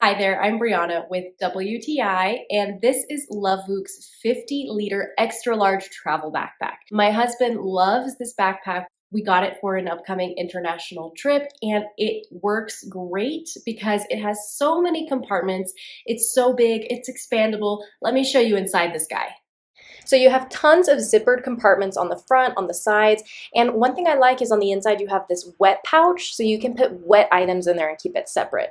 Hi there, I'm Brianna with WTI, and this is LOVEVOOK's 50-liter extra large travel backpack. My husband loves this backpack. We got it for an upcoming international trip, and it works great because it has so many compartments. It's so big, it's expandable. Let me show you inside this guy. So you have tons of zippered compartments on the front, on the sides, and one thing I like is on the inside you have this wet pouch, so you can put wet items in there and keep it separate.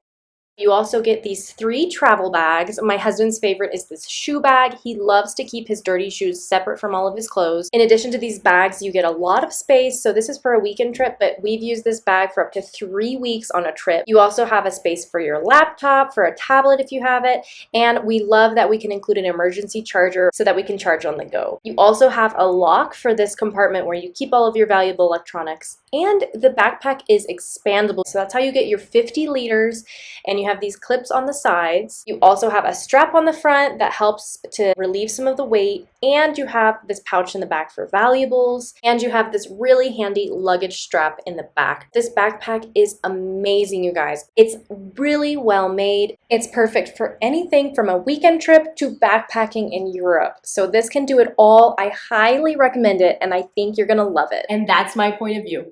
You also get these 3 travel bags. My husband's favorite is this shoe bag. He loves to keep his dirty shoes separate from all of his clothes. In addition to these bags, you get a lot of space. So this is for a weekend trip, but we've used this bag for up to 3 weeks on a trip. You also have a space for your laptop, for a tablet if you have it, and we love that we can include an emergency charger so that we can charge on the go. You also have a lock for this compartment where you keep all of your valuable electronics, and the backpack is expandable. So that's how you get your 50 liters, and you have these clips on the sides. You also have a strap on the front that helps to relieve some of the weight, and you have this pouch in the back for valuables, and you have this really handy luggage strap in the back. This backpack is amazing, you guys. It's really well made. It's perfect for anything from a weekend trip to backpacking in Europe. So this can do it all. I highly recommend it, and I think you're gonna love it. And that's my point of view.